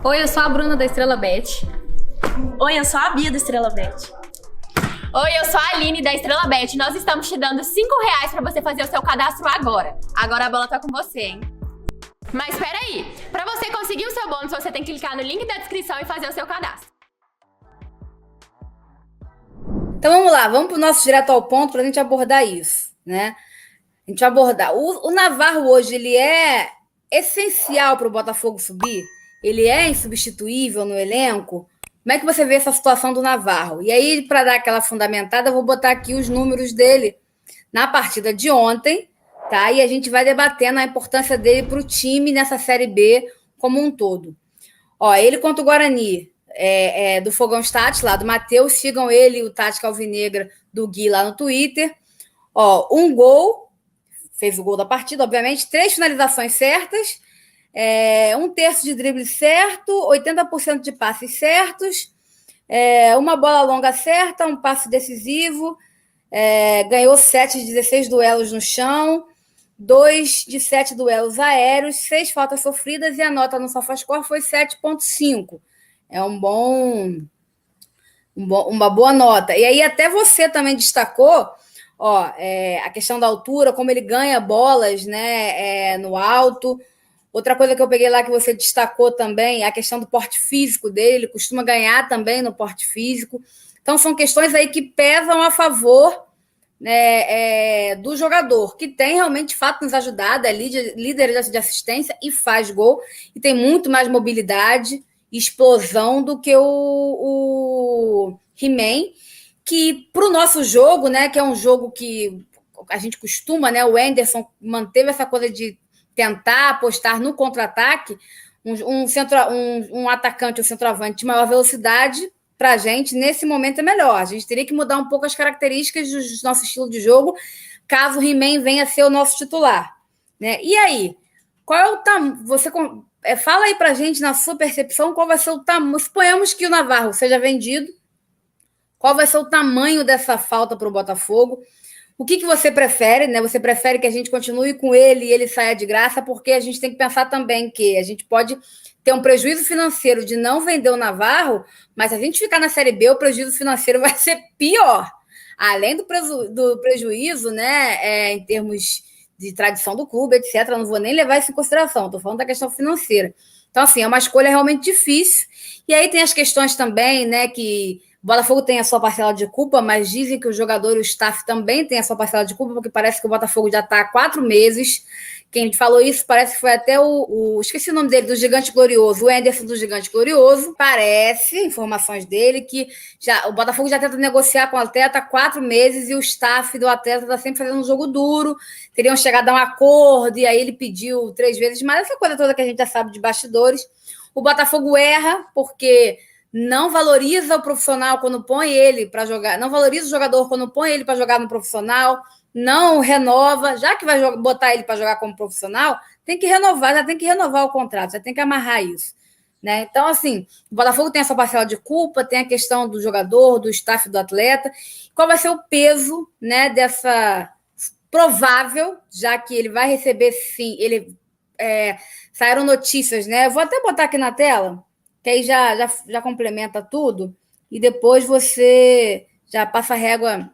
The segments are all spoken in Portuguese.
Oi, eu sou a Bruna da Estrela Bet. Oi, eu sou a Bia da Estrela Bet. Oi, eu sou a Aline da Estrela Bet. Nós estamos te dando R$5 para você fazer o seu cadastro agora. Agora a bola tá com você, hein? Mas peraí, para você conseguir o seu bônus, você tem que clicar no link da descrição e fazer o seu cadastro. Então vamos lá, vamos para o nosso direto ao ponto para a gente abordar isso, né? A gente vai abordar. O Navarro hoje, ele é essencial para o Botafogo subir? Ele é insubstituível no elenco? Como é que você vê essa situação do Navarro? E aí, para dar aquela fundamentada, eu vou botar aqui os números dele na partida de ontem, tá? E a gente vai debatendo a importância dele para o time nessa Série B como um todo. Ó, ele contra o Guarani, do Fogão Stats, lá do Matheus. Sigam ele, o Tática Alvinegra, do Gui, lá no Twitter. Ó, um gol, fez o gol da partida, obviamente. 3 finalizações certas. 1/3 de drible certo, 80% de passes certos, uma bola longa certa, um passe decisivo, ganhou 7 de 16 duelos no chão, 2 de 7 duelos aéreos, 6 faltas sofridas e a nota no SofaScore foi 7,5. É uma boa nota. E aí até você também destacou, a questão da altura, como ele ganha bolas, né, no alto. Outra coisa que eu peguei lá que você destacou também é a questão do porte físico dele, ele costuma ganhar também no porte físico. Então, são questões aí que pesam a favor, né, do jogador, que tem realmente, de fato, nos ajudado, é líder de assistência e faz gol, e tem muito mais mobilidade e explosão do que o He-Man, que para o nosso jogo, né, que é um jogo que a gente costuma, né, o Anderson manteve essa coisa de tentar apostar no contra-ataque, um atacante ou centroavante de maior velocidade, para a gente, nesse momento, é melhor. A gente teria que mudar um pouco as características do nosso estilo de jogo, caso o He-Man venha a ser o nosso titular, né? E aí, qual é o tamanho? Fala aí para a gente, na sua percepção, qual vai ser o tamanho. Suponhamos que o Navarro seja vendido, qual vai ser o tamanho dessa falta para o Botafogo? O que você prefere, né? Você prefere que a gente continue com ele e ele saia de graça, porque a gente tem que pensar também que a gente pode ter um prejuízo financeiro de não vender o Navarro, mas se a gente ficar na Série B, o prejuízo financeiro vai ser pior. Além do prejuízo, né, em termos de tradição do clube, etc. Eu não vou nem levar isso em consideração, estou falando da questão financeira. Então, assim, é uma escolha realmente difícil. E aí tem as questões também, né, que o Botafogo tem a sua parcela de culpa, mas dizem que o jogador e o staff também tem a sua parcela de culpa, porque parece que o Botafogo já está há 4 meses. Quem falou isso parece que foi até esqueci o nome dele, do Gigante Glorioso, o Anderson do Gigante Glorioso. Parece, informações dele, que o Botafogo já tenta negociar com o atleta há 4 meses e o staff do atleta está sempre fazendo um jogo duro. Teriam chegado a um acordo e aí ele pediu 3 vezes mais. Essa coisa toda que a gente já sabe de bastidores. O Botafogo erra porque não valoriza o profissional quando põe ele para jogar, não valoriza o jogador quando põe ele para jogar no profissional, não renova, já que vai botar ele para jogar como profissional, tem que renovar, já tem que renovar o contrato, já tem que amarrar isso, né? Então, assim, o Botafogo tem essa parcela de culpa, tem a questão do jogador, do staff do atleta, qual vai ser o peso, né, dessa provável, já que ele vai receber, sim, saíram notícias, né? Eu vou até botar aqui na tela, que aí já complementa tudo, e depois você já passa a régua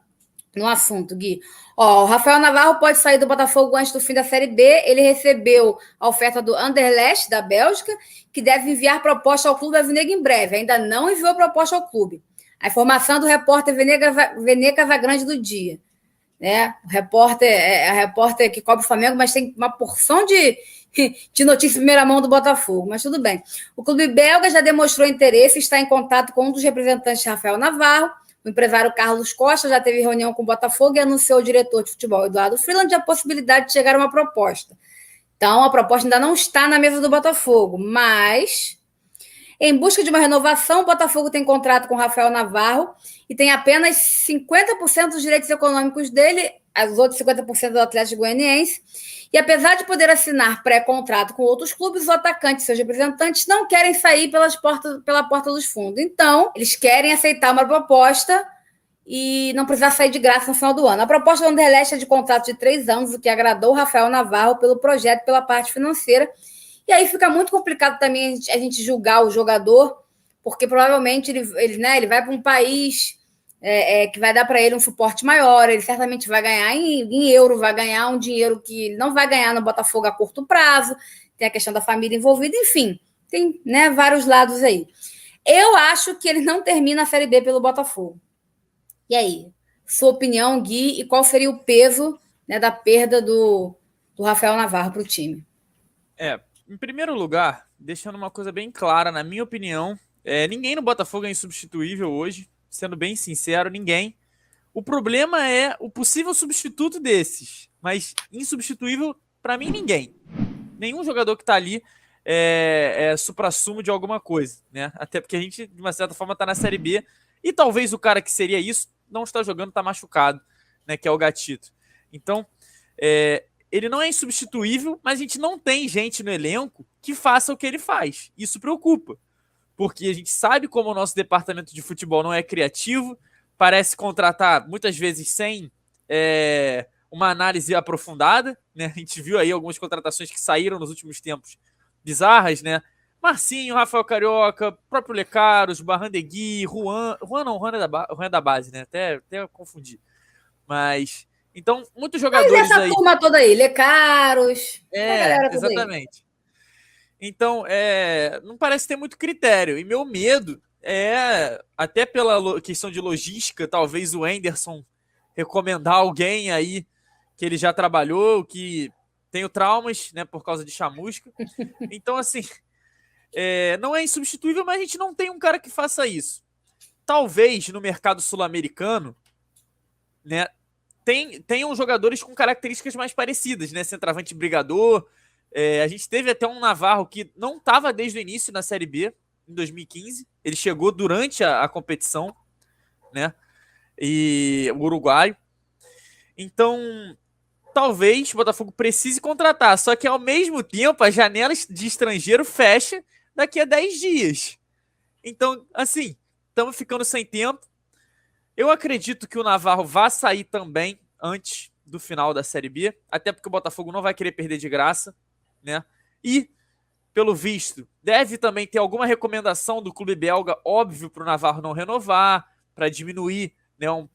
no assunto, Gui. Ó, o Rafael Navarro pode sair do Botafogo antes do fim da Série B. Ele recebeu a oferta do Anderlecht, da Bélgica, que deve enviar proposta ao clube Alvinegro em breve. Ainda não enviou proposta ao clube. A informação do repórter Venê Casagrande do Dia. Né? O repórter a repórter que cobre o Flamengo, mas tem uma porção de notícia em primeira mão do Botafogo, mas tudo bem. O clube belga já demonstrou interesse e está em contato com um dos representantes de Rafael Navarro. O empresário Carlos Costa já teve reunião com o Botafogo e anunciou ao diretor de futebol, Eduardo Freeland, a possibilidade de chegar a uma proposta. Então, a proposta ainda não está na mesa do Botafogo, mas, em busca de uma renovação, o Botafogo tem contrato com Rafael Navarro e tem apenas 50% dos direitos econômicos dele os outros 50% do Atlético Goianiense. E apesar de poder assinar pré-contrato com outros clubes, os atacantes e seus representantes não querem sair pela porta dos fundos. Então, eles querem aceitar uma proposta e não precisar sair de graça no final do ano. A proposta do Anderlecht é de contrato de 3 anos, o que agradou o Rafael Navarro pelo projeto, pela parte financeira. E aí fica muito complicado também a gente julgar o jogador, porque provavelmente ele vai para um país que vai dar para ele um suporte maior, ele certamente vai ganhar em euro, vai ganhar um dinheiro que ele não vai ganhar no Botafogo a curto prazo, tem a questão da família envolvida, enfim, tem, né, vários lados aí. Eu acho que ele não termina a Série B pelo Botafogo. E aí? Sua opinião, Gui, e qual seria o peso, né, da perda do Rafael Navarro para o time? Em primeiro lugar, deixando uma coisa bem clara, na minha opinião, ninguém no Botafogo é insubstituível hoje, sendo bem sincero, ninguém. O problema é o possível substituto desses, mas insubstituível, para mim, ninguém. Nenhum jogador que está ali é suprassumo de alguma coisa, né? Até porque a gente, de uma certa forma, está na Série B, e talvez o cara que seria isso não está jogando, está machucado, né? Que é o Gatito. Então, ele não é insubstituível, mas a gente não tem gente no elenco que faça o que ele faz. Isso preocupa, porque a gente sabe como o nosso departamento de futebol não é criativo, parece contratar muitas vezes sem uma análise aprofundada, né? A gente viu aí algumas contratações que saíram nos últimos tempos bizarras, né? Marcinho, Rafael Carioca, próprio Lecaros, Barrandegui, Juan é da base, né? Até confundi. Mas, então, muitos jogadores essa aí... turma toda aí, Lecaros, exatamente. Então, não parece ter muito critério. E meu medo até pela questão de logística, talvez o Henderson recomendar alguém aí que ele já trabalhou, que tem traumas, né, por causa de chamusca. Então, assim... não é insubstituível, mas a gente não tem um cara que faça isso. Talvez no mercado sul-americano, né, tenham jogadores com características mais parecidas, né? Centroavante brigador. A gente teve até um Navarro que não estava desde o início na Série B, em 2015. Ele chegou durante a competição, né? E o uruguaio. Então, talvez o Botafogo precise contratar, só que ao mesmo tempo a janela de estrangeiro fecha daqui a 10 dias. Então, assim, estamos ficando sem tempo. Eu acredito que o Navarro vai sair também antes do final da Série B, até porque o Botafogo não vai querer perder de graça, né? E, pelo visto, deve também ter alguma recomendação do clube belga, óbvio, para o Navarro não renovar, para diminuir, né, um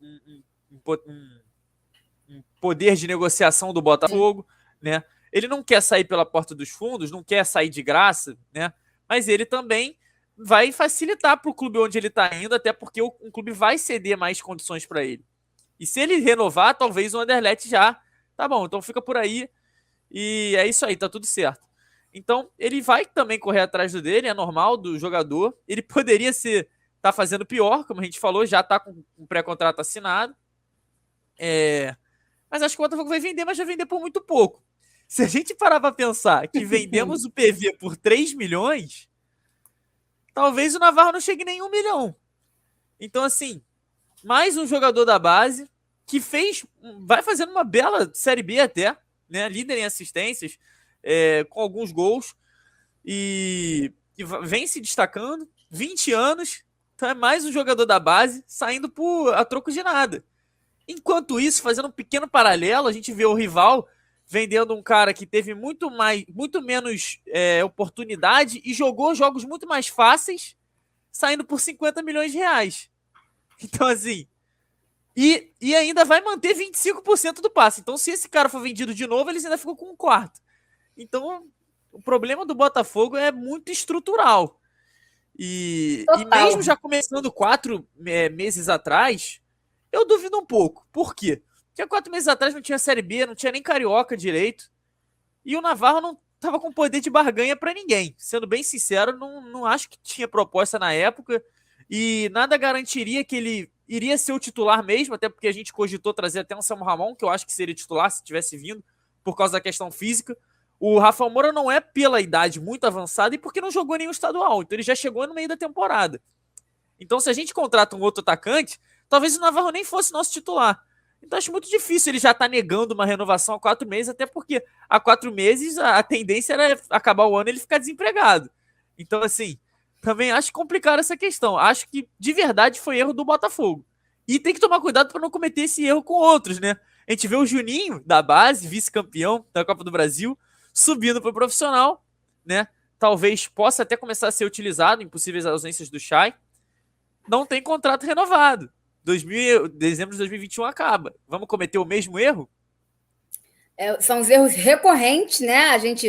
poder de negociação do Botafogo, né? Ele não quer sair pela porta dos fundos, não quer sair de graça, né? Mas ele também vai facilitar para o clube onde ele está indo, até porque o clube vai ceder mais condições para ele. E se ele renovar, talvez o Anderlecht já... Tá bom, então fica por aí e é isso aí, tá tudo certo. Então, ele vai também correr atrás do dele, é normal do jogador. Ele poderia tá fazendo pior, como a gente falou, já tá com um pré-contrato assinado. Mas acho que o Botafogo vai vender, mas vai vender por muito pouco. Se a gente parar para pensar que vendemos o PV por 3 milhões, talvez o Navarro não chegue nem 1 milhão. Então, assim, mais um jogador da base que vai fazendo uma bela Série B até, né? Líder em assistências, com alguns gols, e vem se destacando, 20 anos, então é mais um jogador da base saindo a troco de nada. Enquanto isso, fazendo um pequeno paralelo, a gente vê o rival vendendo um cara que teve muito menos oportunidade e jogou jogos muito mais fáceis, saindo por 50 milhões de reais. Então, assim, e ainda vai manter 25% do passe. Então, se esse cara for vendido de novo, eles ainda ficam com um quarto. Então, o problema do Botafogo é muito estrutural. E mesmo já começando 4 meses atrás, eu duvido um pouco. Por quê? Porque 4 meses atrás não tinha Série B, não tinha nem Carioca direito. E o Navarro não estava com poder de barganha para ninguém. Sendo bem sincero, não acho que tinha proposta na época. E nada garantiria que ele iria ser o titular mesmo, até porque a gente cogitou trazer até um Samuel Ramon, que eu acho que seria titular se tivesse vindo, por causa da questão física. O Rafael Moura não é pela idade muito avançada e porque não jogou nenhum estadual. Então ele já chegou no meio da temporada. Então se a gente contrata um outro atacante, talvez o Navarro nem fosse nosso titular. Então acho muito difícil ele já estar negando uma renovação há 4 meses, até porque há 4 meses a tendência era acabar o ano e ele ficar desempregado. Então, assim, também acho complicado essa questão. Acho que, de verdade, foi erro do Botafogo. E tem que tomar cuidado para não cometer esse erro com outros, né? A gente vê o Juninho, da base, vice-campeão da Copa do Brasil, subindo para o profissional, né? Talvez possa até começar a ser utilizado em possíveis ausências do Chay. Não tem contrato renovado. Dezembro de 2021 acaba. Vamos cometer o mesmo erro? São os erros recorrentes, né? A gente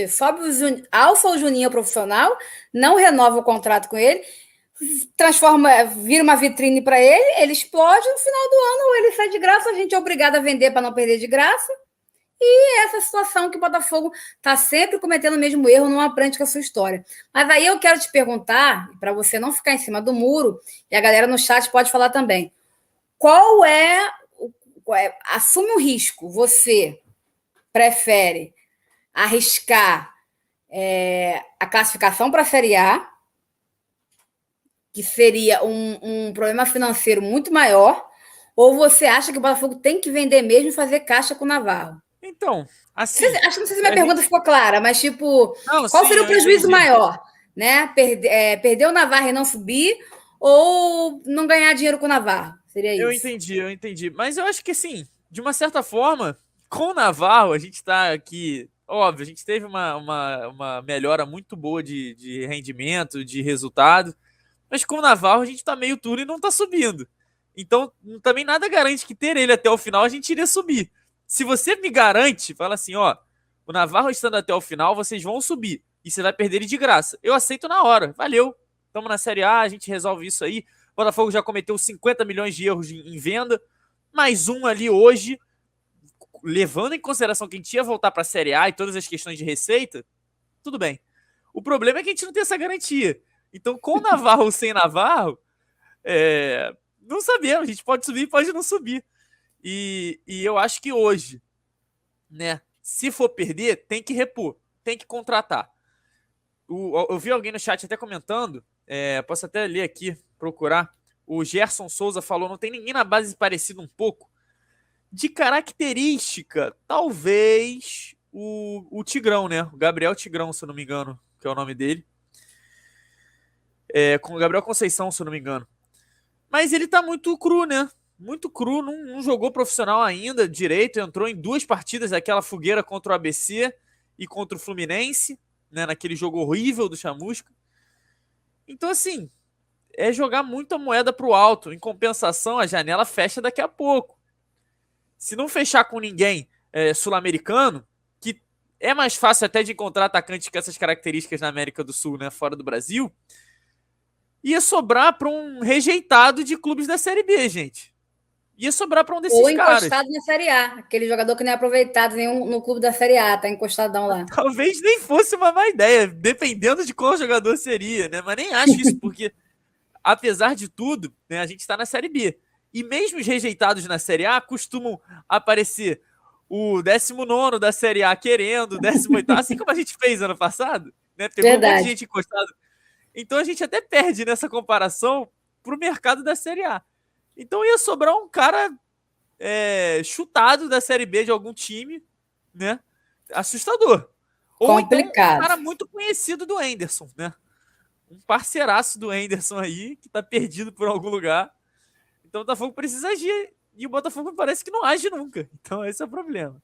alça o Juninho profissional, não renova o contrato com ele, vira uma vitrine para ele explode no final do ano, ou ele sai de graça, a gente é obrigado a vender para não perder de graça. E essa situação que o Botafogo está sempre cometendo o mesmo erro, não aprende com a sua história. Mas aí eu quero te perguntar, para você não ficar em cima do muro, e a galera no chat pode falar também, assume um risco, você prefere arriscar a classificação para a Série A, que seria um problema financeiro muito maior, ou você acha que o Botafogo tem que vender mesmo e fazer caixa com o Navarro? Então, assim... Acho que não sei se minha pergunta ficou clara, mas tipo, não, qual sim, seria o prejuízo entendi. maior? Né? Perder o Navarro e não subir, ou não ganhar dinheiro com o Navarro? Seria isso. Eu entendi. Mas eu acho que, assim, de uma certa forma, com o Navarro, a gente está aqui... Óbvio, a gente teve uma melhora muito boa de rendimento, de resultado, mas com o Navarro a gente está meio turno e não está subindo. Então, também nada garante que ter ele até o final a gente iria subir. Se você me garante, fala assim, ó, o Navarro estando até o final, vocês vão subir e você vai perder ele de graça. Eu aceito na hora. Valeu. Estamos na Série A, a gente resolve isso aí. O Botafogo já cometeu 50 milhões de erros em venda. Mais um ali hoje, levando em consideração que a gente ia voltar para a Série A e todas as questões de receita, tudo bem. O problema é que a gente não tem essa garantia. Então, com o Navarro ou sem Navarro, não sabemos. A gente pode subir, pode não subir. E eu acho que hoje, né, se for perder, tem que repor, tem que contratar. Eu vi alguém no chat até comentando, posso até ler aqui, procurar. O Gerson Souza falou, não tem ninguém na base parecido um pouco. De característica, talvez o Tigrão, né? O Gabriel Tigrão, se eu não me engano, que é o nome dele. Com o Gabriel Conceição, se eu não me engano. Mas ele tá muito cru, né? Muito cru, não jogou profissional ainda direito, entrou em 2 partidas, aquela fogueira contra o ABC e contra o Fluminense, né, naquele jogo horrível do Chamusca. Então, assim, é jogar muito a moeda pro alto. Em compensação, a janela fecha daqui a pouco. Se não fechar com ninguém sul-americano, que é mais fácil até de encontrar atacantes com essas características na América do Sul, né, fora do Brasil, ia sobrar para um rejeitado de clubes da Série B, gente. Ia sobrar para um desses caras. Ou encostado na Série A. Aquele jogador que não é aproveitado nenhum no clube da Série A, tá encostadão lá. Talvez nem fosse uma má ideia, dependendo de qual jogador seria, né? Mas nem acho isso, porque, apesar de tudo, né, a gente está na Série B. E mesmo os rejeitados na Série A costumam aparecer o 19º da Série A querendo, o 18º, assim como a gente fez ano passado, né? Pegou um monte de gente encostada. Então a gente até perde nessa comparação pro mercado da Série A. Então ia sobrar um cara chutado da Série B de algum time, né? Assustador. Ou então um cara muito conhecido do Henderson, né? Um parceiraço do Henderson aí, que tá perdido por algum lugar. Então o Botafogo precisa agir. E o Botafogo parece que não age nunca. Então esse é o problema.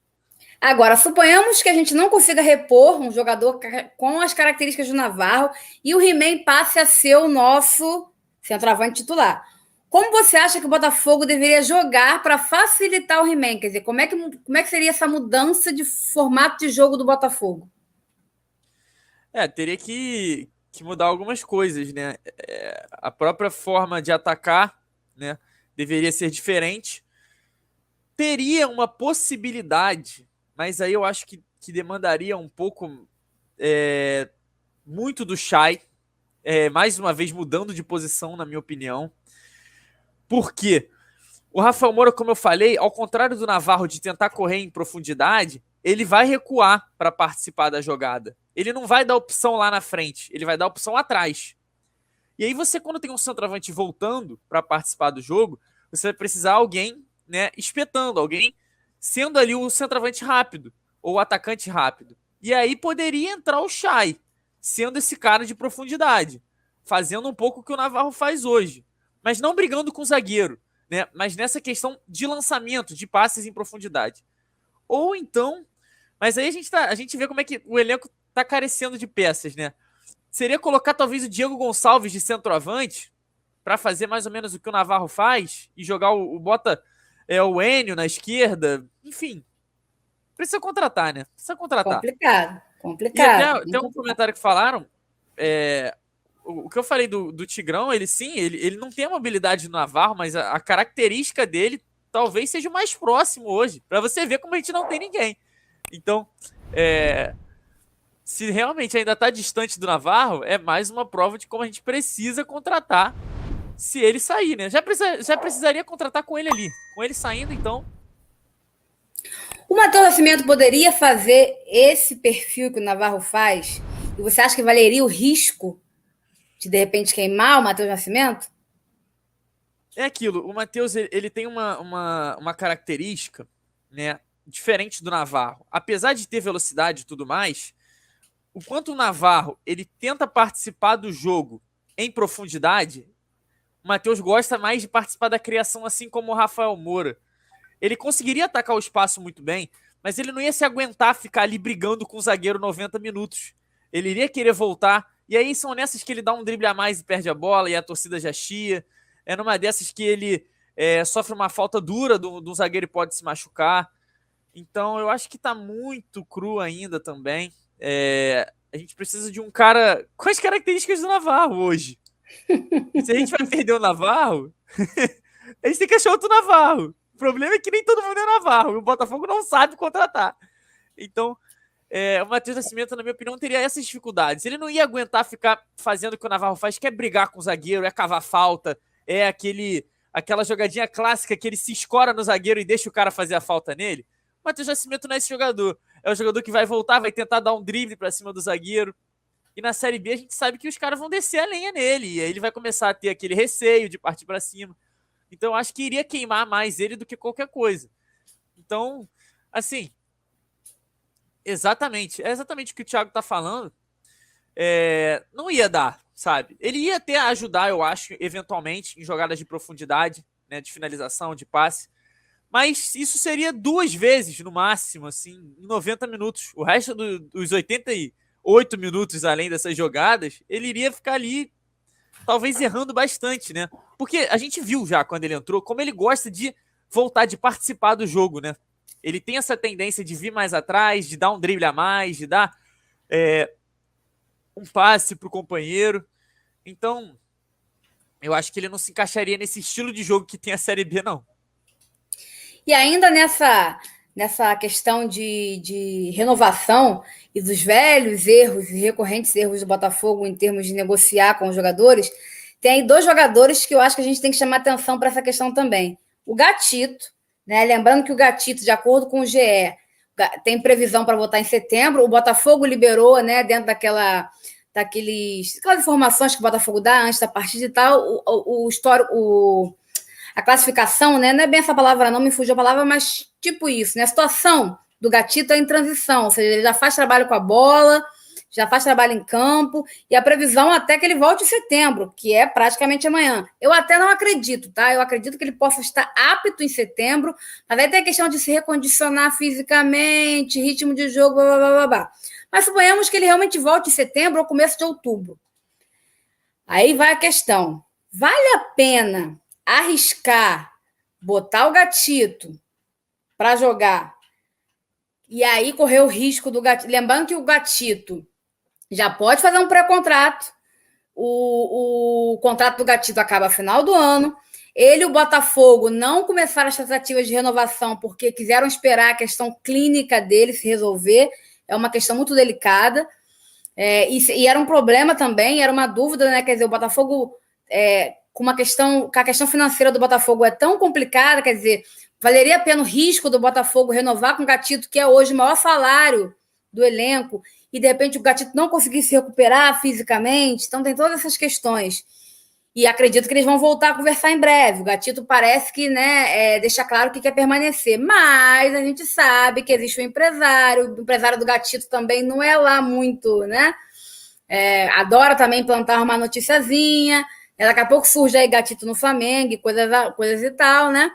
Agora, suponhamos que a gente não consiga repor um jogador com as características do Navarro e o He-Man passe a ser o nosso centroavante titular. Como você acha que o Botafogo deveria jogar para facilitar o He-Man? Quer dizer, como é que seria essa mudança de formato de jogo do Botafogo? Teria que mudar algumas coisas, né? A própria forma de atacar, né, deveria ser diferente. Teria uma possibilidade, mas aí eu acho que demandaria um pouco muito do Chay, mais uma vez mudando de posição, na minha opinião. Por quê? O Rafael Moura, como eu falei, ao contrário do Navarro de tentar correr em profundidade, ele vai recuar para participar da jogada. Ele não vai dar opção lá na frente, ele vai dar opção atrás. E aí você, quando tem um centroavante voltando para participar do jogo, você vai precisar de alguém né, espetando, alguém sendo ali o centroavante rápido ou o atacante rápido. E aí poderia entrar o Chay, sendo esse cara de profundidade, fazendo um pouco o que o Navarro faz hoje, mas não brigando com o zagueiro, né, mas nessa questão de lançamento, de passes em profundidade. Ou então, mas aí a gente vê como é que o elenco tá carecendo de peças, né? Seria colocar talvez o Diego Gonçalves de centroavante para fazer mais ou menos o que o Navarro faz e jogar bota o Enio na esquerda, enfim. Precisa contratar, né? Precisa contratar. Complicado, E complicado. até um comentário que falaram, o que eu falei do Tigrão, ele não tem a mobilidade do Navarro, mas a característica dele talvez seja o mais próximo hoje, para você ver como a gente não tem ninguém. Então, se realmente ainda está distante do Navarro, é mais uma prova de como a gente precisa contratar se ele sair, né? Já precisaria contratar com ele ali. Com ele saindo, então. O Matheus Nascimento poderia fazer esse perfil que o Navarro faz? E você acha que valeria o risco de repente queimar o Matheus Nascimento? É aquilo, o Matheus ele tem uma característica, né, diferente do Navarro. Apesar de ter velocidade e tudo mais, o quanto o Navarro ele tenta participar do jogo em profundidade, o Matheus gosta mais de participar da criação, assim como o Rafael Moura. Ele conseguiria atacar o espaço muito bem, mas ele não ia se aguentar ficar ali brigando com o zagueiro 90 minutos. Ele iria querer voltar, e aí são nessas que ele dá um drible a mais e perde a bola, e a torcida já chia. É numa dessas que ele sofre uma falta dura do zagueiro e pode se machucar. Então eu acho que tá muito cru ainda também. A gente precisa de um cara com as características do Navarro hoje. Se a gente vai perder o Navarro, a gente tem que achar outro Navarro. O problema é que nem todo mundo é Navarro. O Botafogo não sabe contratar. Então, o Matheus Nascimento, na minha opinião, teria essas dificuldades. Ele não ia aguentar ficar fazendo o que o Navarro faz, que é brigar com o zagueiro, é cavar falta, aquela jogadinha clássica que ele se escora no zagueiro e deixa o cara fazer a falta nele. O Matheus Nascimento não é esse jogador. É o jogador que vai voltar, vai tentar dar um drible pra cima do zagueiro. E na Série B a gente sabe que os caras vão descer a lenha nele. E aí ele vai começar a ter aquele receio de partir pra cima. Então eu acho que iria queimar mais ele do que qualquer coisa. Então, assim, é exatamente o que o Thiago tá falando. Não ia dar, sabe? Ele ia até ajudar, eu acho, eventualmente, em jogadas de profundidade, né, de finalização, de passe. Mas isso seria 2 vezes, no máximo, assim, em 90 minutos. O resto dos 88 minutos, além dessas jogadas, ele iria ficar ali, talvez errando bastante, né? Porque a gente viu já, quando ele entrou, como ele gosta de voltar, de participar do jogo, né? Ele tem essa tendência de vir mais atrás, de dar um drible a mais, de dar um passe pro companheiro. Então, eu acho que ele não se encaixaria nesse estilo de jogo que tem a Série B, não. E ainda nessa questão de renovação e dos velhos erros e recorrentes erros do Botafogo em termos de negociar com os jogadores, tem aí 2 jogadores que eu acho que a gente tem que chamar atenção para essa questão também. O Gatito, né? Lembrando que o Gatito, de acordo com o GE, tem previsão para votar em setembro. O Botafogo liberou, né, dentro aquelas informações que o Botafogo dá antes da partida e tal, a classificação, né? Não é bem essa palavra, não me fugiu a palavra, mas tipo isso, né? A situação do Gatito é em transição, ou seja, ele já faz trabalho com a bola, já faz trabalho em campo, e a previsão até que ele volte em setembro, que é praticamente amanhã. Eu até não acredito, tá? Eu acredito que ele possa estar apto em setembro, mas aí tem a questão de se recondicionar fisicamente, ritmo de jogo, blá, blá, blá, blá. Mas suponhamos que ele realmente volte em setembro ou começo de outubro. Aí vai a questão. Vale a pena arriscar, botar o Gatito para jogar e aí correr o risco do Gatito? Lembrando que o Gatito já pode fazer um pré-contrato. O contrato do Gatito acaba no final do ano. Ele e o Botafogo não começaram as tratativas de renovação porque quiseram esperar a questão clínica dele se resolver. É uma questão muito delicada. E era um problema também, era uma dúvida, né? Quer dizer, o Botafogo, com a questão financeira do Botafogo é tão complicada, quer dizer, valeria a pena o risco do Botafogo renovar com o Gatito, que é hoje o maior salário do elenco, e de repente o Gatito não conseguir se recuperar fisicamente. Então tem todas essas questões. E acredito que eles vão voltar a conversar em breve. O Gatito parece que, né, deixa claro que quer permanecer. Mas a gente sabe que existe um empresário. O empresário do Gatito também não é lá muito, né? Adora também plantar uma noticiazinha. Daqui a pouco surge aí Gatito no Flamengo, coisas e tal, né?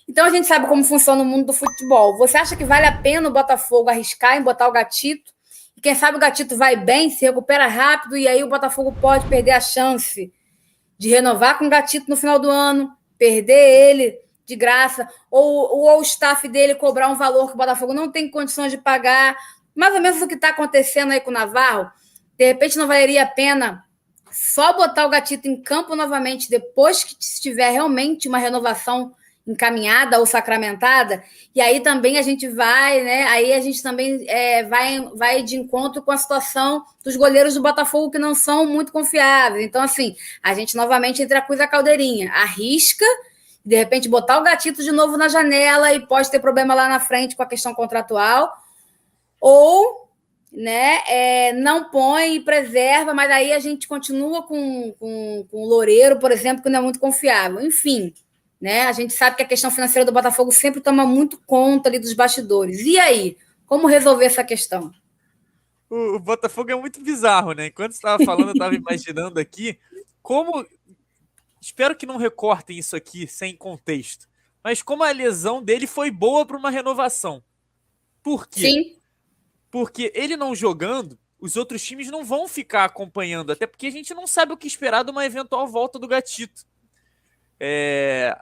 Então a gente sabe como funciona o mundo do futebol. Você acha que vale a pena o Botafogo arriscar em botar o Gatito? E quem sabe o Gatito vai bem, se recupera rápido, e aí o Botafogo pode perder a chance de renovar com o Gatito no final do ano, perder ele de graça, ou o staff dele cobrar um valor que o Botafogo não tem condições de pagar, mais ou menos o que está acontecendo aí com o Navarro. De repente não valeria a pena só botar o Gatito em campo novamente depois que tiver realmente uma renovação encaminhada ou sacramentada, e aí também a gente vai, né? Aí a gente também vai de encontro com a situação dos goleiros do Botafogo que não são muito confiáveis. Então, assim, a gente novamente entra a coisa caldeirinha, arrisca, de repente botar o Gatito de novo na janela e pode ter problema lá na frente com a questão contratual, ou, né, não põe e preserva, mas aí a gente continua com o Loureiro, por exemplo, que não é muito confiável. Enfim, né? A gente sabe que a questão financeira do Botafogo sempre toma muito conta ali dos bastidores. E aí? Como resolver essa questão? O Botafogo é muito bizarro, né? Enquanto você estava falando, eu estava imaginando aqui como... Espero que não recortem isso aqui sem contexto. Mas como a lesão dele foi boa para uma renovação. Por quê? Sim. Porque ele não jogando, os outros times não vão ficar acompanhando. Até porque a gente não sabe o que esperar de uma eventual volta do Gatito.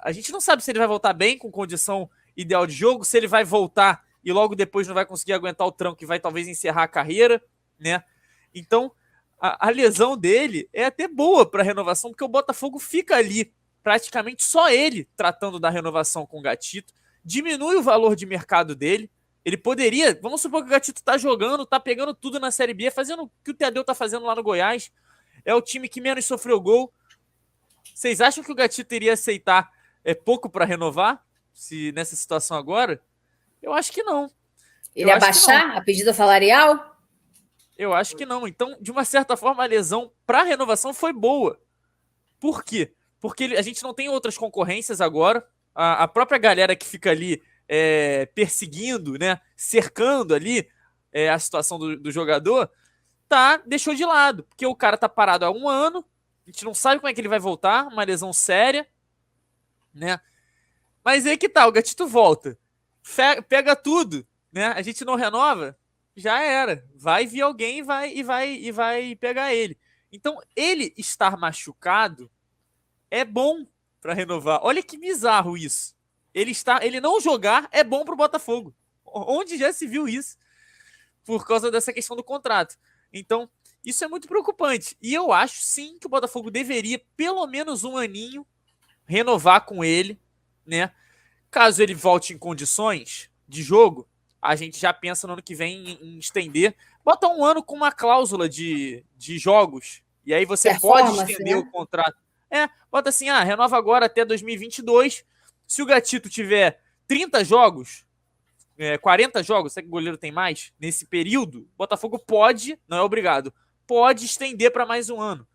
A gente não sabe se ele vai voltar bem, com condição ideal de jogo, se ele vai voltar e logo depois não vai conseguir aguentar o tranco e vai talvez encerrar a carreira, né? Então, a lesão dele é até boa para a renovação, porque o Botafogo fica ali, praticamente só ele, tratando da renovação com o Gatito, diminui o valor de mercado dele. Ele poderia, vamos supor que o Gatito tá jogando, tá pegando tudo na Série B, fazendo o que o Tadeu tá fazendo lá no Goiás, é o time que menos sofreu gol. Vocês acham que o Gatito iria aceitar pouco para renovar se nessa situação agora? Eu acho que não. Ele ia baixar a pedida salarial? Eu acho que não. Então, de uma certa forma, a lesão para renovação foi boa. Por quê? Porque a gente não tem outras concorrências agora. A própria galera que fica ali perseguindo, né, cercando ali a situação do jogador, deixou de lado. Porque o cara tá parado há um ano, a gente não sabe como é que ele vai voltar, uma lesão séria, né? Mas aí que tá, o Gatito volta, pega tudo, né? A gente não renova, já era. Vai vir alguém e vai pegar ele. Então, ele estar machucado é bom para renovar. Olha que bizarro isso. Ele não jogar é bom pro Botafogo. Onde já se viu isso? Por causa dessa questão do contrato. Então, isso é muito preocupante. E eu acho, sim, que o Botafogo deveria, pelo menos um aninho, renovar com ele, né? Caso ele volte em condições de jogo, a gente já pensa no ano que vem em estender. Bota um ano com uma cláusula de jogos. E aí você pode estender o contrato. Bota assim, renova agora até 2022. Se o Gatito tiver 30 jogos, 40 jogos, será que o goleiro tem mais? Nesse período, o Botafogo pode, não é obrigado, pode estender para mais um ano.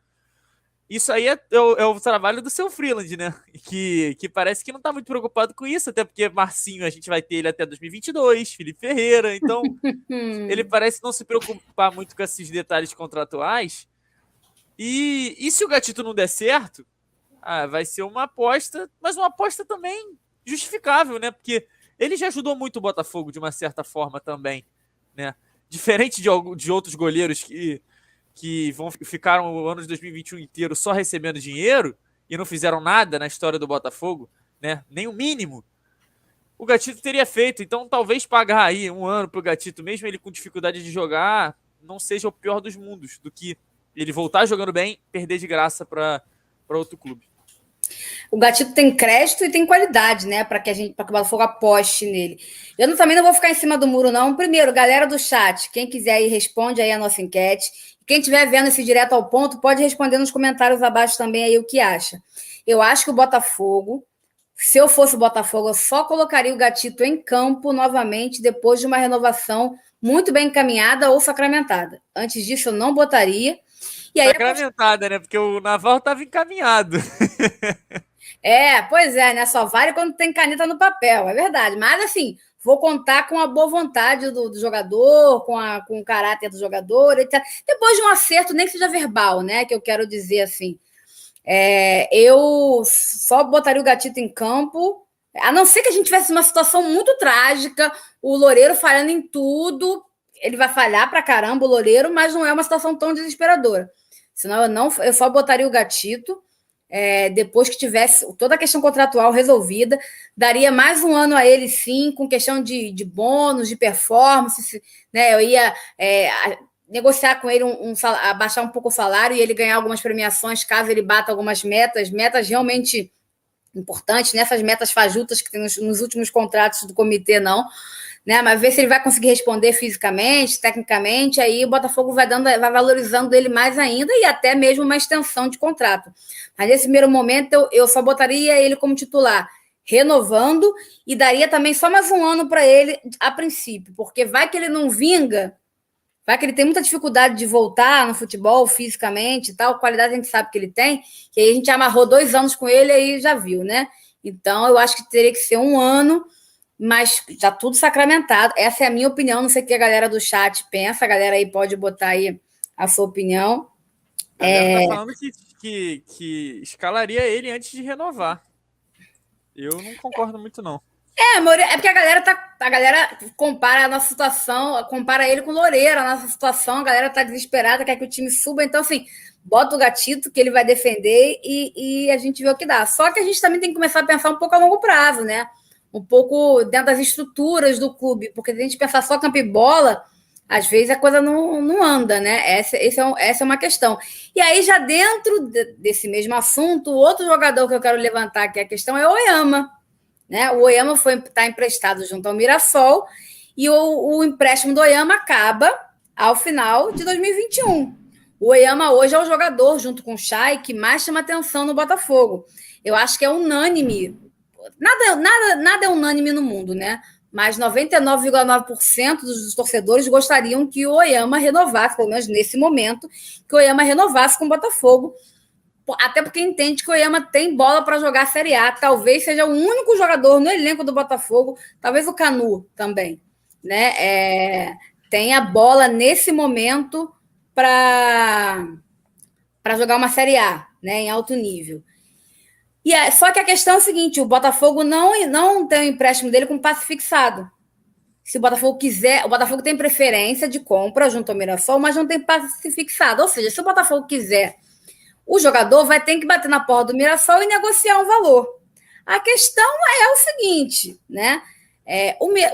Isso aí é o trabalho do seu Freeland, né? Que parece que não tá muito preocupado com isso, até porque Marcinho, a gente vai ter ele até 2022, Felipe Ferreira, então ele parece não se preocupar muito com esses detalhes contratuais. E se o Gatito não der certo, vai ser uma aposta, mas uma aposta também justificável, né? Porque ele já ajudou muito o Botafogo de uma certa forma também, né? Diferente de outros goleiros que ficaram o ano de 2021 inteiro só recebendo dinheiro e não fizeram nada na história do Botafogo, né? Nem o mínimo. O Gatito teria feito, então talvez pagar aí um ano pro Gatito, mesmo ele com dificuldade de jogar, não seja o pior dos mundos, do que ele voltar jogando bem, perder de graça para outro clube. O Gatito tem crédito e tem qualidade, né? Para que o Botafogo aposte nele. Eu também não vou ficar em cima do muro, não. Primeiro, galera do chat, quem quiser aí, responde aí a nossa enquete. Quem estiver vendo esse direto ao ponto, pode responder nos comentários abaixo também aí o que acha. Eu acho que o Botafogo, se eu fosse o Botafogo, eu só colocaria o Gatito em campo novamente depois de uma renovação muito bem encaminhada ou sacramentada. Antes disso, eu não botaria. E aí, Sacramentada, né? Porque o Navarro estava encaminhado. pois é, né? Só vale quando tem caneta no papel, é verdade. Mas, assim, vou contar com a boa vontade do jogador, com o caráter do jogador, etc. Depois de um acerto, nem que seja verbal, né? Que eu quero dizer assim. Eu só botaria o Gatito em campo, a não ser que a gente tivesse uma situação muito trágica, o Loureiro falhando em tudo. Ele vai falhar pra caramba, o Loureiro, mas não é uma situação tão desesperadora. Senão eu só botaria o Gatito. Depois que tivesse toda a questão contratual resolvida, daria mais um ano a ele, sim, com questão de bônus, de performance, né? Eu ia negociar com ele abaixar um pouco o salário e ele ganhar algumas premiações caso ele bata algumas metas realmente importantes, nessas metas fajutas que tem nos últimos contratos do comitê, não. Né, mas ver se ele vai conseguir responder fisicamente, tecnicamente, aí o Botafogo vai valorizando ele mais ainda e até mesmo uma extensão de contrato. Mas nesse primeiro momento eu só botaria ele como titular, renovando, e daria também só mais um ano para ele a princípio, porque vai que ele não vinga, vai que ele tem muita dificuldade de voltar no futebol fisicamente e tal, qualidade a gente sabe que ele tem, que aí a gente amarrou 2 anos com ele e já viu, né? Então eu acho que teria que ser um ano, mas já tudo sacramentado. Essa é a minha opinião, não sei o que a galera do chat pensa, a galera aí pode botar aí a sua opinião. A galera tá falando que escalaria ele antes de renovar. Eu não concordo muito, não. Amor, é porque a galera compara a nossa situação, compara ele com o Loureiro, a nossa situação, a galera tá desesperada, quer que o time suba, então assim, bota o Gatito que ele vai defender e a gente vê o que dá. Só que a gente também tem que começar a pensar um pouco a longo prazo, né? Um pouco dentro das estruturas do clube, porque se a gente pensar só campo e bola, às vezes a coisa não anda, né? Essa é uma questão. E aí, já dentro desse mesmo assunto, o outro jogador que eu quero levantar aqui a questão é o Oyama. Né? O Oyama está emprestado junto ao Mirassol e o empréstimo do Oyama acaba ao final de 2021. O Oyama hoje é o jogador, junto com o Chay, que mais chama atenção no Botafogo. Eu acho que é unânime. Nada é unânime no mundo, né? Mas 99,9% dos torcedores gostariam que o Oyama renovasse, pelo menos nesse momento, que o Oyama renovasse com o Botafogo, até porque entende que o Oyama tem bola para jogar a Série A, talvez seja o único jogador no elenco do Botafogo, talvez o Canu também, né? Tem a bola nesse momento para jogar uma Série A, né, em alto nível. Só que a questão é o seguinte, o Botafogo não tem o empréstimo dele com passe fixado. Se o Botafogo quiser, o Botafogo tem preferência de compra junto ao Mirassol, mas não tem passe fixado. Ou seja, se o Botafogo quiser, o jogador vai ter que bater na porta do Mirassol e negociar um valor. A questão é o seguinte, né?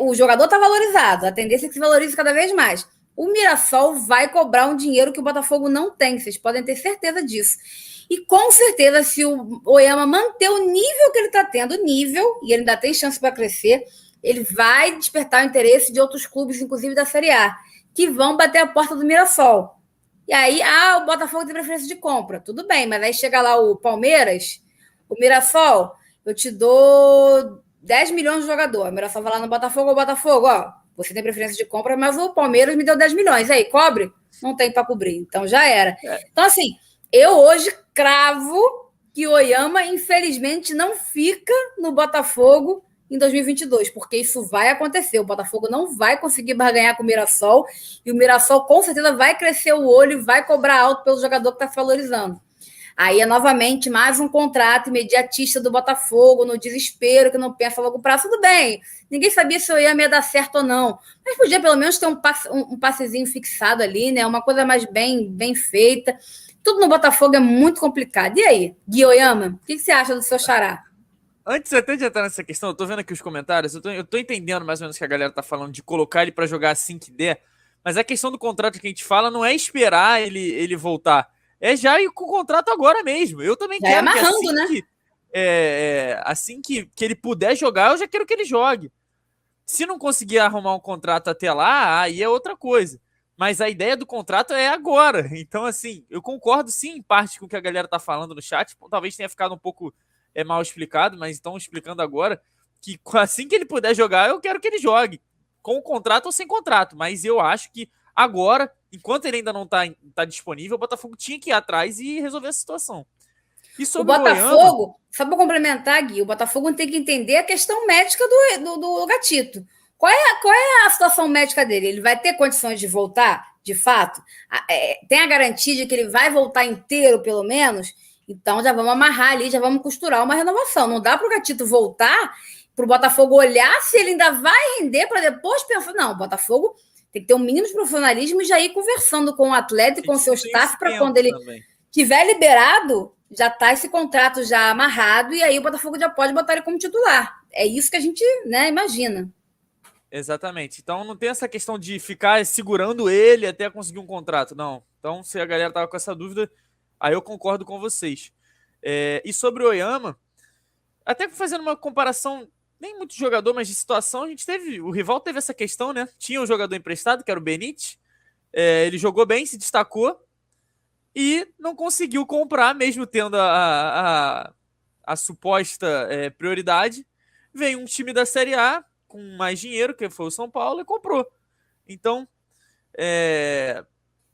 O jogador está valorizado, a tendência é que se valorize cada vez mais. O Mirassol vai cobrar um dinheiro que o Botafogo não tem, vocês podem ter certeza disso. E com certeza, se o Oyama manter o nível que ele está tendo, e ele ainda tem chance para crescer, ele vai despertar o interesse de outros clubes, inclusive da Série A, que vão bater a porta do Mirassol. E aí, o Botafogo tem preferência de compra. Tudo bem, mas aí chega lá o Palmeiras, o Mirassol, eu te dou 10 milhões de jogador. O Mirassol vai lá no Botafogo, você tem preferência de compra, mas o Palmeiras me deu 10 milhões. Aí, cobre? Não tem para cobrir. Então, já era. Então, assim, eu hoje cravo que o Oyama, infelizmente, não fica no Botafogo em 2022, porque isso vai acontecer. O Botafogo não vai conseguir barganhar com o Mirassol e o Mirassol, com certeza, vai crescer o olho e vai cobrar alto pelo jogador que está se valorizando. Aí é novamente mais um contrato imediatista do Botafogo, no desespero, que não pensa logo prazo. Tudo bem, ninguém sabia se o Oyama ia dar certo ou não, mas podia pelo menos ter um passezinho fixado ali, né? Uma coisa mais bem feita. Tudo no Botafogo é muito complicado. E aí, Gui Oyama, o que você acha do seu xará? Antes até de entrar nessa questão, eu tô vendo aqui os comentários, eu tô entendendo mais ou menos o que a galera tá falando de colocar ele pra jogar assim que der, mas a questão do contrato que a gente fala não é esperar ele voltar, é já ir com o contrato agora mesmo. Eu também quero amarrando, que assim, né? Assim que ele puder jogar, eu já quero que ele jogue. Se não conseguir arrumar um contrato até lá, aí é outra coisa. Mas a ideia do contrato é agora. Então, assim, eu concordo sim em parte com o que a galera tá falando no chat. Talvez tenha ficado um pouco mal explicado, mas estão explicando agora que assim que ele puder jogar, eu quero que ele jogue. Com contrato ou sem contrato. Mas eu acho que Agora, enquanto ele ainda não tá disponível, o Botafogo tinha que ir atrás e resolver a situação. E O sobre o Oyama, Botafogo, só para complementar, Gui, o Botafogo tem que entender a questão médica do Gatito. Qual é a situação médica dele? Ele vai ter condições de voltar, de fato? Tem a garantia de que ele vai voltar inteiro, pelo menos? Então já vamos amarrar ali, já vamos costurar uma renovação. Não dá para o Gatito voltar, para o Botafogo olhar se ele ainda vai render para depois pensar. Não, o Botafogo tem que ter um mínimo de profissionalismo e já ir conversando com o atleta e com o seu staff para quando ele tiver liberado, já tá esse contrato já amarrado e aí o Botafogo já pode botar ele como titular. É isso que a gente, né, imagina. Exatamente. Então não tem essa questão de ficar segurando ele até conseguir um contrato, não. Então, se a galera tava com essa dúvida, aí eu concordo com vocês. E sobre o Oyama, até fazendo uma comparação, nem muito jogador, mas de situação, o rival teve essa questão, né? Tinha um jogador emprestado, que era o Benítez, ele jogou bem, se destacou, e não conseguiu comprar, mesmo tendo a suposta prioridade. Veio um time da Série A com mais dinheiro, que foi o São Paulo, e comprou. Então,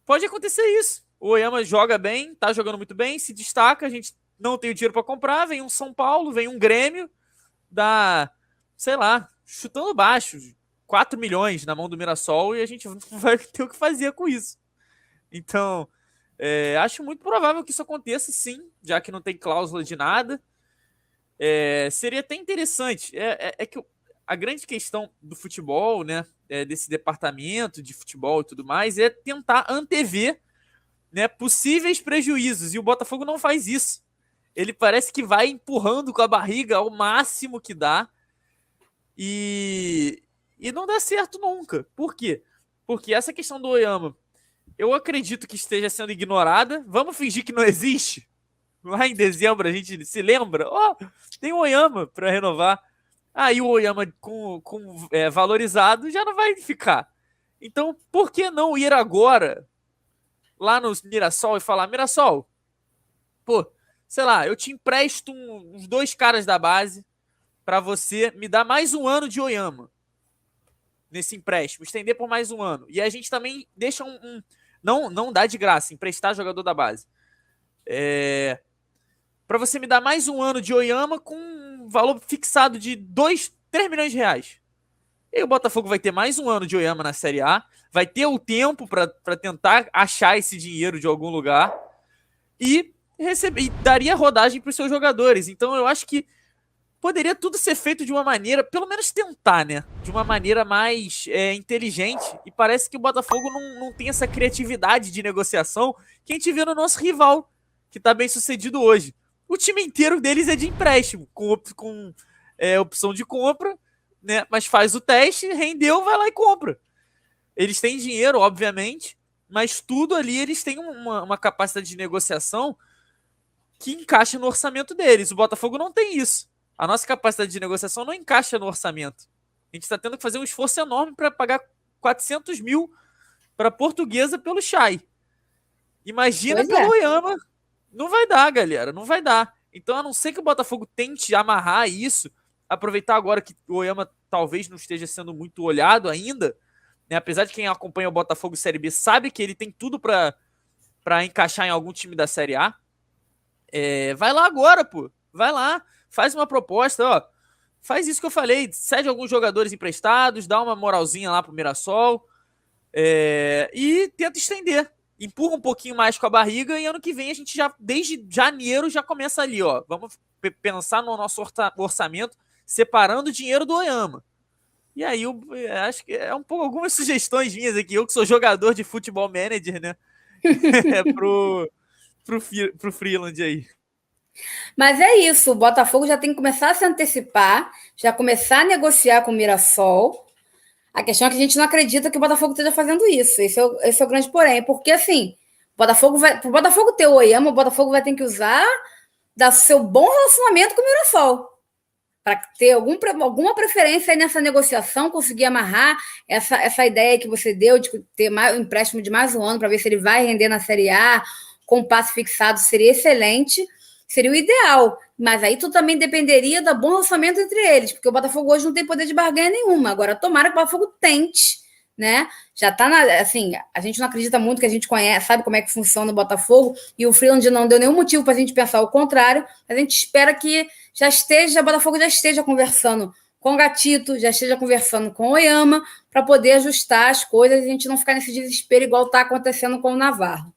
pode acontecer isso. O Oyama joga bem, tá jogando muito bem, se destaca, a gente não tem o dinheiro para comprar, vem um São Paulo, vem um Grêmio, dá, sei lá, chutando baixo, 4 milhões na mão do Mirassol e a gente vai ter o que fazer com isso. Então, acho muito provável que isso aconteça, sim, já que não tem cláusula de nada. Seria até interessante. Que a grande questão do futebol, né, desse departamento de futebol e tudo mais, é tentar antever, né, possíveis prejuízos. E o Botafogo não faz isso. Ele parece que vai empurrando com a barriga ao máximo que dá. E não dá certo nunca. Por quê? Porque essa questão do Oyama, eu acredito que esteja sendo ignorada. Vamos fingir que não existe. Lá em dezembro a gente se lembra. Tem o Oyama para renovar. Aí o Oyama valorizado já não vai ficar. Então, por que não ir agora lá no Mirassol e falar: Mirassol, pô, sei lá, eu te empresto uns 2 caras da base para você me dar mais um ano de Oyama nesse empréstimo, estender por mais um ano. E a gente também deixa não dá de graça, emprestar jogador da base. Para você me dar mais um ano de Oyama com um valor fixado de 3 milhões de reais. E o Botafogo vai ter mais um ano de Oyama na Série A, vai ter o tempo para tentar achar esse dinheiro de algum lugar e daria rodagem para os seus jogadores. Então eu acho que poderia tudo ser feito de uma maneira, pelo menos tentar, né? De uma maneira mais inteligente. E parece que o Botafogo não tem essa criatividade de negociação que a gente vê no nosso rival, que está bem sucedido hoje. O time inteiro deles é de empréstimo, com opção de compra, né? Mas faz o teste, rendeu, vai lá e compra. Eles têm dinheiro, obviamente, mas tudo ali eles têm uma capacidade de negociação que encaixa no orçamento deles. O Botafogo não tem isso. A nossa capacidade de negociação não encaixa no orçamento. A gente está tendo que fazer um esforço enorme para pagar 400 mil para a Portuguesa pelo Chay. Imagina pelo Oyama. Não vai dar, galera. Não vai dar. Então, a não ser que o Botafogo tente amarrar isso, aproveitar agora que o Oyama talvez não esteja sendo muito olhado ainda, né? Apesar de quem acompanha o Botafogo Série B sabe que ele tem tudo para encaixar em algum time da Série A. Vai lá agora, pô. Vai lá. Faz uma proposta, ó. Faz isso que eu falei. Cede alguns jogadores emprestados, dá uma moralzinha lá pro Mirassol e tenta estender. Empurra um pouquinho mais com a barriga e ano que vem a gente já, desde janeiro, já começa ali, ó. Vamos pensar no nosso orçamento, separando o dinheiro do Oyama. E aí, acho que é um pouco algumas sugestões minhas aqui. Eu que sou jogador de futebol manager, né? pro Freeland aí. Mas é isso, o Botafogo já tem que começar a se antecipar, já começar a negociar com o Mirassol. A questão é que a gente não acredita que o Botafogo esteja fazendo isso. Esse é o grande porém. Porque, assim, para o Botafogo ter o Oyama, o Botafogo vai ter que usar do seu bom relacionamento com o Mirassol. Para ter alguma preferência aí nessa negociação, conseguir amarrar essa ideia que você deu de ter um empréstimo de mais um ano para ver se ele vai render na Série A, com passe fixado, seria excelente. Seria o ideal, mas aí tu também dependeria do bom relacionamento entre eles, porque o Botafogo hoje não tem poder de barganha nenhuma. Agora, tomara que o Botafogo tente, né? Já tá assim, a gente não acredita muito que a gente conhece, sabe como é que funciona o Botafogo, e o Freeland não deu nenhum motivo para a gente pensar o contrário. A gente espera que o Botafogo já esteja conversando com o Gatito, já esteja conversando com o Oyama, para poder ajustar as coisas e a gente não ficar nesse desespero igual está acontecendo com o Navarro.